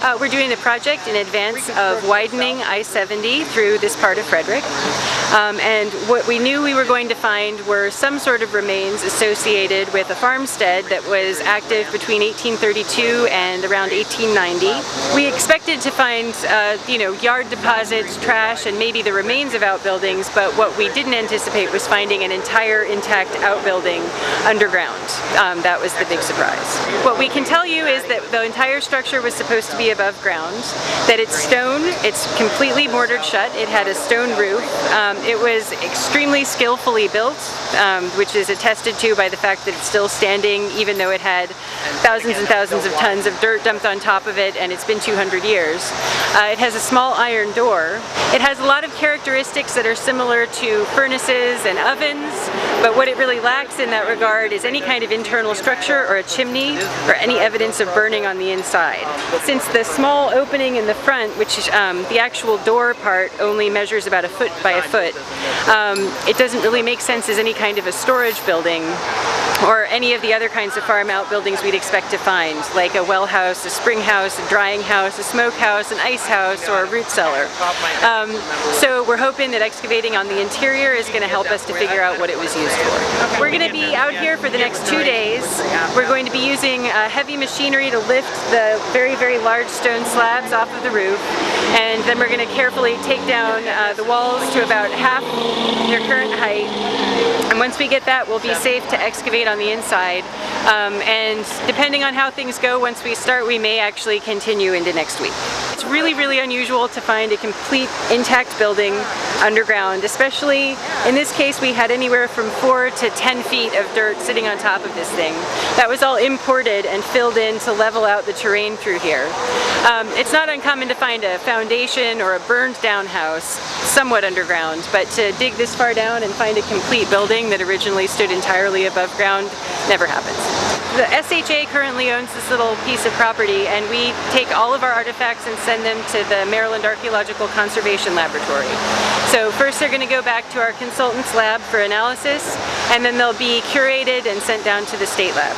We're doing the project in advance of widening I-70 through this part of Frederick. And what we knew we were going to find were some sort of remains associated with a farmstead that was active between 1832 and around 1890. We expected to find, yard deposits, trash, and maybe the remains of outbuildings, but what we didn't anticipate was finding an entire intact outbuilding underground. That was the big surprise. What we can tell you is that the entire structure was supposed to be above ground, that it's stone, it's completely mortared shut, it had a stone roof. It was extremely skillfully built, which is attested to by the fact that it's still standing even though it had thousands and thousands of tons of dirt dumped on top of it and it's been 200 years. It has a small iron door. It has a lot of characteristics that are similar to furnaces and ovens, but what it really lacks in that regard is any kind of internal structure or a chimney or any evidence of burning on the inside. Since the small opening in the front, which the actual door part only measures about a foot by a foot, it doesn't really make sense as any kind of a storage building or any of the other kinds of farm outbuildings we'd expect to find, like a well house, a spring house, a drying house, a smoke house, an ice house, or a root cellar. So we're hoping that excavating on the interior is going to help us to figure out what it was used for. We're going to be out here for the next 2 days. We're going to be using heavy machinery to lift the very, very large stone slabs off of the roof, and then we're going to carefully take down the walls to about half their current height. And once we get that, we'll be safe to excavate on the inside. And depending on how things go, once we start, we may actually continue into next week. It's really, really unusual to find a complete intact building underground, especially in this case we had anywhere from 4 to 10 feet of dirt sitting on top of this thing. That was all imported and filled in to level out the terrain through here. It's not uncommon to find a foundation or a burned down house somewhat underground, but to dig this far down and find a complete building that originally stood entirely above ground never happens. The SHA currently owns this little piece of property, and we take all of our artifacts and send them to the Maryland Archaeological Conservation Laboratory. So first they're going to go back to our consultant's lab for analysis, and then they'll be curated and sent down to the state lab.